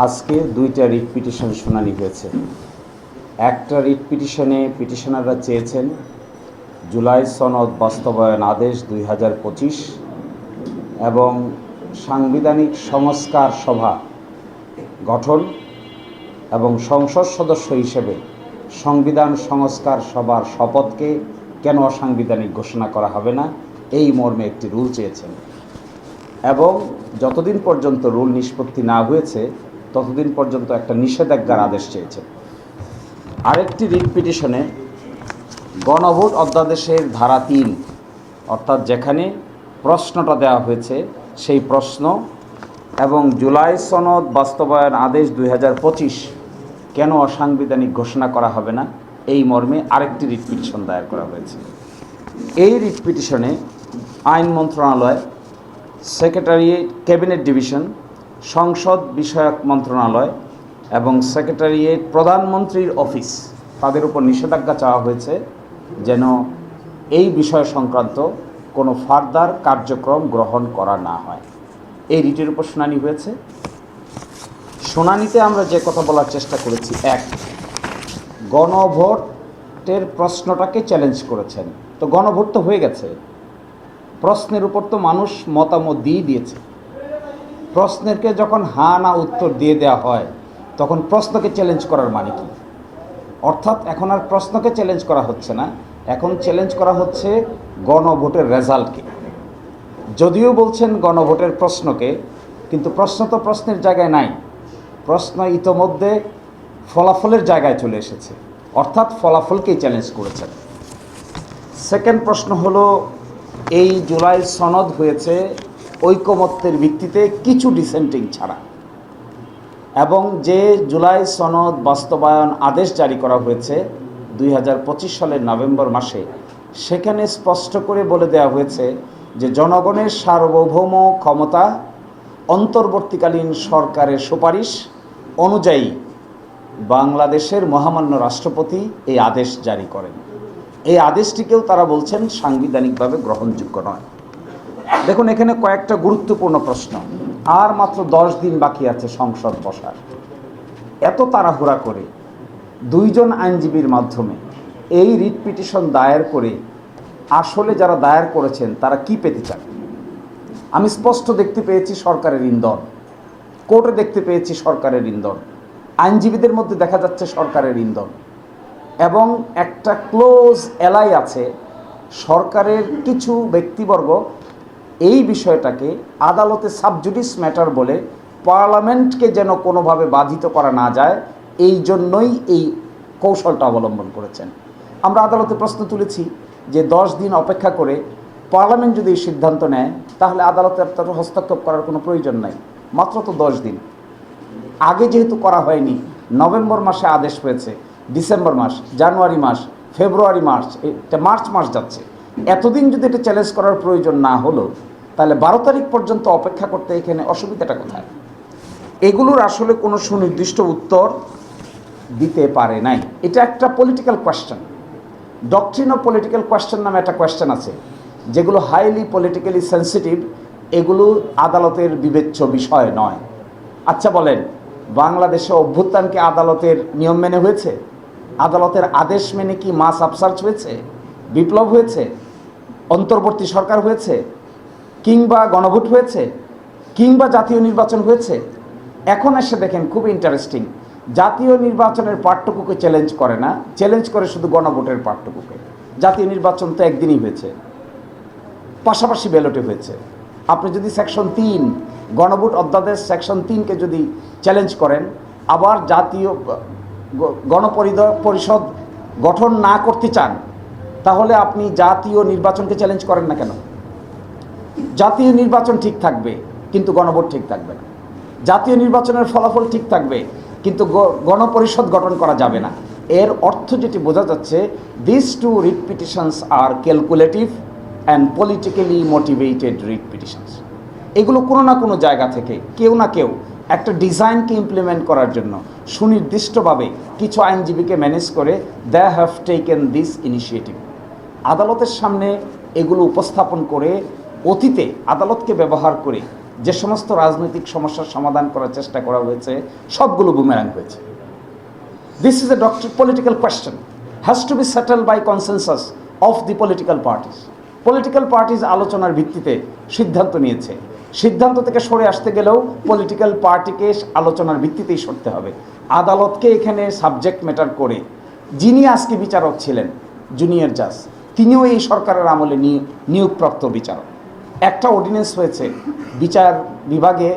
আজকে দুইটা writ petition শুনানি হয়েছে। একটা রিট পিটিশনে পিটিশনাররা চেয়েছেন জুলাই সনদ বাস্তবায়ন আদেশ 2025 এবং সাংবিধানিক সংস্কার সভা গঠন এবং সংসদ সদস্য হিসেবে সংবিধান সংস্কার সভার শপথকে কেন অসাংবিধানিক ঘোষণা করা হবে না, এই মর্মে একটি রুল চেয়েছেন এবং যতদিন পর্যন্ত রুল নিষ্পত্তি না হয়েছে ততদিন পর্যন্ত একটা নিষেধাজ্ঞার আদেশ চেয়েছেন। আরেকটি রিট পিটিশনে গণভোট অধ্যাদেশের ধারা 3 অর্থাৎ যেখানে প্রশ্নটা দেওয়া হয়েছে সেই প্রশ্ন এবং জুলাই সনদ বাস্তবায়ন আদেশ 2025 কেন অসাংবিধানিক ঘোষণা করা হবে না, এই মর্মে আরেকটি রিট পিটিশন দায়ের করা হয়েছে। এই রিট পিটিশনে আইন মন্ত্রণালয়, সেক্রেটারিয়েট, ক্যাবিনেট ডিভিশন, সংসদ বিষয়ক মন্ত্রণালয় এবং সেক্রেটারিয়েট, প্রধানমন্ত্রীর অফিস, তাদের উপর নিষেধাজ্ঞা চাওয়া হয়েছে যেন এই বিষয় সংক্রান্ত কোনো ফার্দার কার্যক্রম গ্রহণ করা না হয়। এই রিটের উপর শুনানি হয়েছে। শুনানিতে আমরা যে কথা বলার চেষ্টা করেছি, এক, গণভোটের প্রশ্নটাকে চ্যালেঞ্জ করেছেন। তো গণভোট তো হয়ে গেছে, প্রশ্নের উপর তো মানুষ মতামত দিয়েছে। প্রশ্নেরকে যখন হ্যাঁ না উত্তর দিয়ে দেওয়া হয় তখন প্রশ্নকে চ্যালেঞ্জ করার মানে কি? অর্থাৎ এখন আর প্রশ্নকে চ্যালেঞ্জ করা হচ্ছে না, এখন চ্যালেঞ্জ করা হচ্ছে গণভোটের রেজাল্টকে। যদিও বলছেন গণভোটের প্রশ্নকে, কিন্তু প্রশ্ন তো প্রশ্নের জায়গায় নাই, প্রশ্ন ইতোমধ্যে ফলাফলের জায়গায় চলে এসেছে, অর্থাৎ ফলাফলকেই চ্যালেঞ্জ করেছেন। সেকেন্ড প্রশ্ন হলো, এই জুলাই সনদ হয়েছে ঐকমত্যের ভিত্তিতে কিছু ডিসেন্টিং ছাড়া, এবং যে জুলাই সনদ বাস্তবায়ন আদেশ জারি করা হয়েছে 2025 সালের নভেম্বর মাসে, সেখানে স্পষ্ট করে বলে দেওয়া হয়েছে যে জনগণের সার্বভৌম ক্ষমতা অন্তর্বর্তীকালীন সরকারের সুপারিশ অনুযায়ী বাংলাদেশের মহামান্য রাষ্ট্রপতি এই আদেশ জারি করেন। এই আদেশটিকেও তারা বলছেন সাংবিধানিকভাবে গ্রহণযোগ্য নয়। দেখুন, এখানে কয়েকটা গুরুত্বপূর্ণ প্রশ্ন। আর মাত্র 10 দিন বাকি আছে সংসদ বসার। এত তাড়াহুড়া করে দুইজন আইনজীবীর মাধ্যমে এই রিট পিটিশন দায়ের করে আসলে যারা দায়ের করেছেন তারা কি পেতে চান? আমি স্পষ্ট দেখতে পেয়েছি সরকারের ইন্ধন, কোর্টে দেখতে পেয়েছি সরকারের ইন্ধন, আইনজীবীদের মধ্যে দেখা যাচ্ছে সরকারের ইন্ধন, এবং একটা ক্লোজ এলাই আছে সরকারের কিছু ব্যক্তিবর্গ এই বিষয়টাকে আদালতে সাবজুডিস ম্যাটার বলে পার্লামেন্টকে যেন কোনোভাবে বাধিত করা না যায়, এই জন্যই এই কৌশলটা অবলম্বন করেছেন। আমরা আদালতে প্রশ্ন তুলেছি যে 10 দিন অপেক্ষা করে পার্লামেন্ট যদি এই সিদ্ধান্ত নেয় তাহলে আদালতের তার হস্তক্ষেপ করার কোনো প্রয়োজন নাই, মাত্র তো 10 দিন। আগে যেহেতু করা হয়নি, নভেম্বর মাসে আদেশ হয়েছে, ডিসেম্বর মাস, জানুয়ারি মাস, ফেব্রুয়ারি মাস, এটা মার্চ মাস যাচ্ছে, এতদিন যদি এটা চ্যালেঞ্জ করার প্রয়োজন না হলো তাহলে 12 তারিখ পর্যন্ত অপেক্ষা করতে এখানে অসুবিধাটা কোথায়? এগুলোর আসলে কোনো সুনির্দিষ্ট উত্তর দিতে পারে নাই। এটা একটা political question, doctrine of political question নামে একটা কোয়েশ্চেন আছে, যেগুলো হাইলি পলিটিক্যালি সেন্সিটিভ, এগুলো আদালতের বিবেচ্য বিষয় নয়। আচ্ছা বলেন, বাংলাদেশে অভ্যুত্থানকে আদালতের নিয়ম মেনে হয়েছে? আদালতের আদেশ মেনে কি মাস আপসার্চ হয়েছে, বিপ্লব হয়েছে, অন্তর্বর্তী সরকার হয়েছে, কিংবা গণভোট হয়েছে, কিংবা জাতীয় নির্বাচন হয়েছে? এখন এসে দেখেন, খুব ইন্টারেস্টিং, জাতীয় নির্বাচনের পার্টটুকুকে চ্যালেঞ্জ করে না, চ্যালেঞ্জ করে শুধু গণভোটের পার্টটুকুকে। জাতীয় নির্বাচন তো একদিনই হয়েছে, পাশাপাশি ব্যালটে হয়েছে। আপনি যদি সেকশন 3 গণভোট অধ্যাদেশ সেকশন 3কে যদি চ্যালেঞ্জ করেন, আবার জাতীয় গণপরিষদ গঠন না করতে চান, তাহলে আপনি জাতীয় নির্বাচনকে চ্যালেঞ্জ করেন না কেন? জাতীয় নির্বাচন ঠিক থাকবে কিন্তু গণভোট ঠিক থাকবে না, জাতীয় নির্বাচনের ফলাফল ঠিক থাকবে কিন্তু গণপরিষদ গঠন করা যাবে না। এর অর্থ যেটি বোঝা যাচ্ছে, this two writ petitions are calculative and politically motivated writ petitions. এগুলো কোনো না কোনো জায়গা থেকে কেউ না কেউ একটা ডিজাইনকে ইমপ্লিমেন্ট করার জন্য সুনির্দিষ্টভাবে কিছু আইনজীবীকে ম্যানেজ করে they have taken this initiative. আদালতের সামনে এগুলো উপস্থাপন করে অতীতে আদালতকে ব্যবহার করে যে সমস্ত রাজনৈতিক সমস্যার সমাধান করার চেষ্টা করা হয়েছে সবগুলো বুমেরাং হয়েছে। This is a political question, has to be settled by consensus of the political parties. Political parties আলোচনার ভিত্তিতে সিদ্ধান্ত নিয়েছে। সিদ্ধান্ত থেকে সরে আসতে গেলেও পলিটিক্যাল পার্টিকে আলোচনার ভিত্তিতেই সরতে হবে। আদালতকে এখানে সাবজেক্ট ম্যাটার করে যিনি আজকে বিচারক ছিলেন জুনিয়র জাজ, তিনিও এই সরকারের আমলে নিয়োগপ্রাপ্ত বিচারক। একটা অর্ডিন্যান্স হয়েছে, বিচার বিভাগে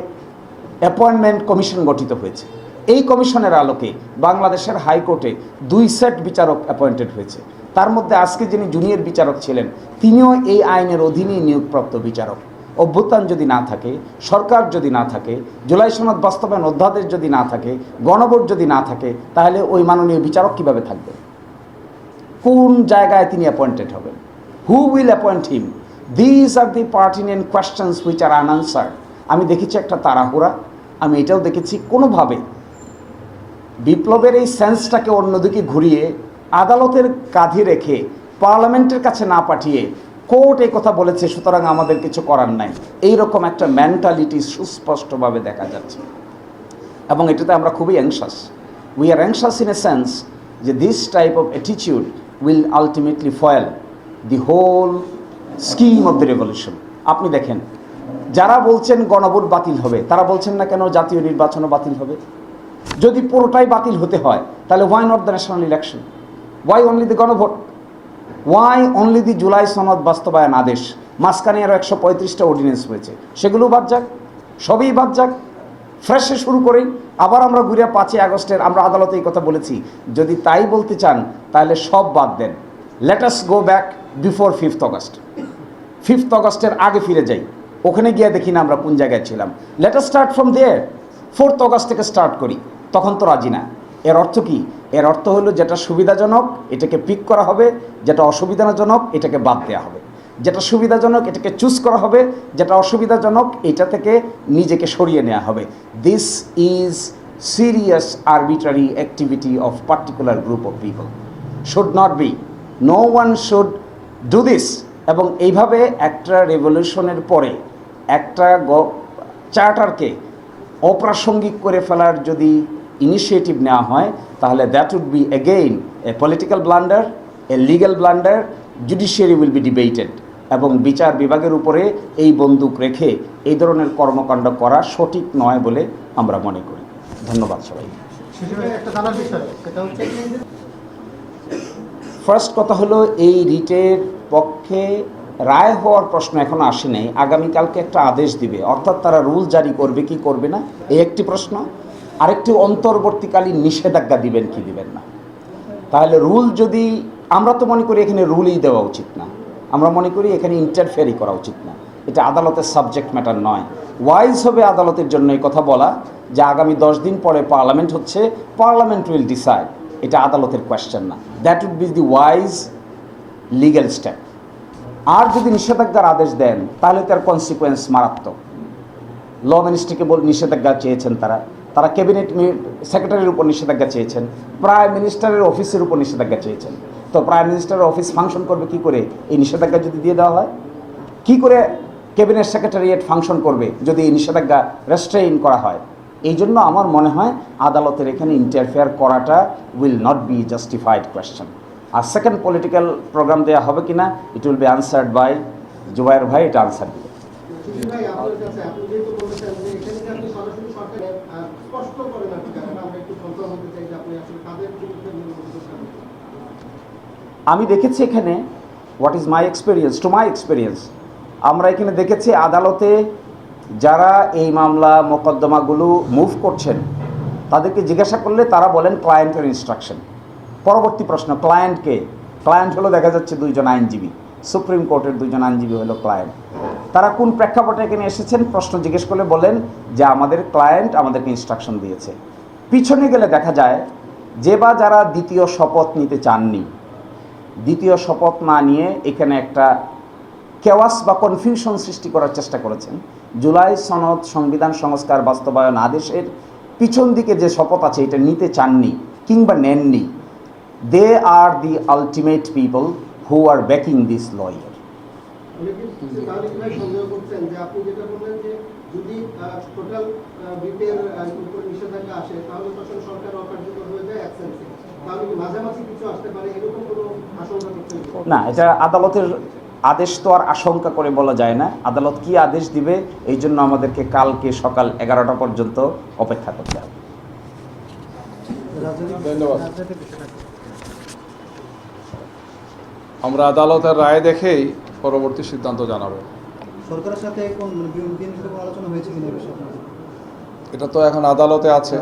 অ্যাপয়েন্টমেন্ট কমিশন গঠিত হয়েছে। এই কমিশনের আলোকে বাংলাদেশের হাইকোর্টে 2 সেট বিচারক অ্যাপয়েন্টেড হয়েছে। তার মধ্যে আজকে যিনি জুনিয়র বিচারক ছিলেন তিনিও এই আইনের অধীনেই নিয়োগপ্রাপ্ত বিচারক। অভ্যুত্থান যদি না থাকে, সরকার যদি না থাকে, জুলাই সনদ বাস্তবায়ন অধ্যাদেশ যদি না থাকে, গণভোট যদি না থাকে, তাহলে ওই মাননীয় বিচারক কিভাবে থাকবে? কোন জায়গায় তিনি অ্যাপয়েন্টেড হবেন? Who will appoint him? This are the pertinent questions which are unanswered. আমি দেখেছি একটা তাড়াহুড়া, আমি এটাও দেখেছি কোনোভাবে বিপ্লবের এই সেন্সটাকে অন্যদিকে ঘুরিয়ে আদালতের কাঁধে রেখে পার্লামেন্টের কাছে না পাঠিয়ে কোর্ট এই কথা বলেছে সুতরাং আমাদের কিছু করার নাই, এইরকম একটা মেন্টালিটি সুস্পষ্টভাবে দেখা যাচ্ছে। এবং এটাতে আমরা খুবই anxious. We are anxious in a sense যে this type of attitude will ultimately foil the whole scheme of the revolution. আপনি দেখেন, যারা বলছেন গণভোট বাতিল হবে তারা বলছেন না কেন জাতীয় নির্বাচনও বাতিল হবে? যদি পুরোটাই বাতিল হতে হয় তাহলে why not the national election? Why only the গণভোট? ওয়াই অনলি দি জুলাই সনদ বাস্তবায়ন আদেশ? মাঝখানে আরও 135টা অর্ডিন্যান্স হয়েছে, সেগুলো বাদ যাক, সবই বাদ যাক, ফ্রেশে শুরু করেই আবার আমরা ঘুরে 5ই আগস্টের আমরা আদালতে এই কথা বলেছি। যদি তাই বলতে চান তাহলে সব বাদ দেন। Let us go back before 5th August. 5th অগস্টের আগে ফিরে যাই, ওখানে গিয়ে দেখি না আমরা কোন জায়গায় ছিলাম। Let us start from there. 4th August থেকে স্টার্ট করি, তখন তো রাজি না। এর অর্থ কি? এর অর্থ হলো যেটা সুবিধাজনক এটাকে পিক করা হবে, যেটা অসুবিধাজনক এটাকে বাদ দেওয়া হবে। যেটা সুবিধাজনক এটাকে চুজ করা হবে, যেটা অসুবিধাজনক এটা থেকে নিজেকে সরিয়ে নেওয়া হবে। This is serious arbitrary activity of particular group of people. Should not be, no one should do this. এবং এইভাবে একটা রেভলিউশনের পরে একটা চার্টারকে অপ্রাসঙ্গিক করে ফেলার যদি ইনিশিয়েটিভ নেওয়া হয় তাহলে that would be again a political blunder, a legal blunder. Judiciary will be debated এবং বিচার বিভাগের উপরে এই বন্দুক রেখে এই ধরনের কর্মকাণ্ড করা সঠিক নয় বলে আমরা মনে করি। ধন্যবাদ সবাই। ফার্স্ট কথা হলো, এই রিটের পক্ষে রায় হওয়ার প্রশ্ন এখনো আসেনি। আগামীকালকে একটা আদেশ দিবে, অর্থাৎ তারা রুল জারি করবে কি করবে না, এই একটি প্রশ্ন। আরেকটি অন্তর্বর্তীকালীন নিষেধাজ্ঞা দিবেন কি দিবেন না। তাহলে রুল যদি, আমরা তো মনে করি এখানে রুলই দেওয়া উচিত না, আমরা মনে করি এখানে ইন্টারফেয়ারই করা উচিত না, এটা আদালতের সাবজেক্ট ম্যাটার নয়। ওয়াইজ হবে আদালতের জন্য এই কথা বলা যে আগামী 10 দিন পরে পার্লামেন্ট হচ্ছে, পার্লামেন্ট উইল ডিসাইড, এটা আদালতের কোয়েশ্চেন না। That would be the wise legal step. আর যদি নিষেধাজ্ঞার আদেশ দেন তাহলে তার কনসিকুয়েন্স মারাত্মক। ল মিনিস্ট্রিকে নিষেধাজ্ঞা চেয়েছেন তারা ক্যাবিনেট সেক্রেটারির উপর নিষেধাজ্ঞা চেয়েছেন, প্রাইম মিনিস্টারের অফিসের উপর নিষেধাজ্ঞা চেয়েছেন। তো প্রাইম মিনিস্টারের অফিস ফাংশন করবে কি করে এই নিষেধাজ্ঞা যদি দিয়ে দেওয়া হয়? কি করে ক্যাবিনেট সেক্রেটারিয়েট ফাংশন করবে যদি এই নিষেধাজ্ঞা রেস্ট্রেইন করা হয়? এই জন্য আমার মনে হয় আদালতের এখানে ইন্টারফেয়ার করাটা will not be justified question. আর সেকেন্ড পলিটিক্যাল প্রোগ্রাম দেওয়া হবে কি না, it will be answered by Zubair ভাই, এটা আনসার দিবে। আমি দেখেছি এখানে, what is my experience, to my experience, আমরা এখানে দেখেছি আদালতে যারা এই মামলা মোকদ্দমাগুলো মুভ করছেন তাদেরকে জিজ্ঞাসা করলে তারা বলেন ক্লায়েন্টের ইনস্ট্রাকশন। পরবর্তী প্রশ্ন, ক্লায়েন্টকে? ক্লায়েন্ট হলো দেখা যাচ্ছে 2 জন আইনজীবী, সুপ্রিম কোর্টের 2 জন আইনজীবী হলো ক্লায়েন্ট। তারা কোন প্রেক্ষাপটে এখানে এসেছেন প্রশ্ন জিজ্ঞেস করলে বলেন যে আমাদের ক্লায়েন্ট আমাদেরকে ইনস্ট্রাকশন দিয়েছে। পিছনে গেলে দেখা যায় যে বা যারা দ্বিতীয় শপথ নিতে চাননি, দ্বিতীয় শপথ না নিয়ে এখানে একটা কেওয়াস বা কনফিউশন সৃষ্টি করার চেষ্টা করেছেন। জুলাই সনদ সংবিধান সংস্কার বাস্তবায়ন আদেশের পিছন দিকে যে শপথ আছে এটা নিতে চাননি কিংবা নেননি, they are the ultimate people who are backing this lawyer. যদি টোটাল বিপের উপর নিষেধাজ্ঞা আসে তাহলে তখন সরকার অকার্যকর হয়ে যায় অ্যাবসেন্সে, তাহলে কি মাঝামাঝি কিছু আসতে পারে এরকম কোনো আশঙ্কা করতে? না, এটা আদালতের আদেশ তো আর আশঙ্কা করে বলা যায় না। আদালত কি আদেশ দিবে এই জন্য আমাদেরকে কালকে সকাল 11টা পর্যন্ত অপেক্ষা করতে হবে। ধন্যবাদ। আমরা আদালতের রায় দেখেই পরবর্তী সিদ্ধান্ত জানাবো। সরকারের সাথে কোন বিএনপির সাথে কোনো আলোচনা হয়েছে কিনা বিষয়ে আপনাদের? এটা তো এখন আদালতে আছে,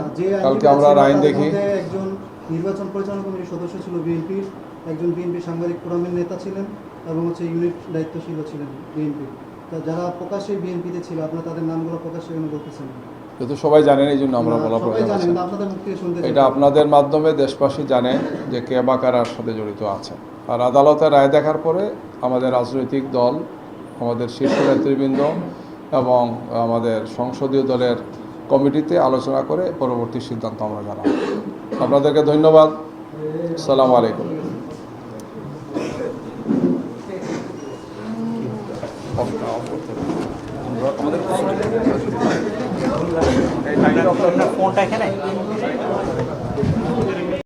কালকে আমরা আইন দেখি। একজন নির্বাচন পরিচালনা কমিটির সদস্য ছিল বিএনপির, একজন বিএনপি সাংবাদিক ফোরামের নেতা ছিলেন এবং ইউনিট দায়িত্বশীল ছিলেন বিএনপির। যারা প্রকাশ্যে বিএনপিতে ছিল আপনারা তাদের নামগুলো প্রকাশ্যে কেন বলতেছেন? যেহেতু সবাই জানেন এই জন্য আমরা বলা সবাই প্রয়োজন জানেন, আছে। আপনাদের মুখ থেকে শুনতে চাই। এটা আপনাদের মাধ্যমে দেশবাসী জানে যে কে বা কারার সাথে জড়িত আছে। আর আদালতের রায় দেখার পরে আমাদের রাজনৈতিক দল, আমাদের শীর্ষ নেতৃবৃন্দ এবং আমাদের সংসদীয় দলের কমিটিতে আলোচনা করে পরবর্তী সিদ্ধান্ত আমরা জানাবো। আপনাদেরকে ধন্যবাদ। আসসালামু আলাইকুম। ফোনটা এখানে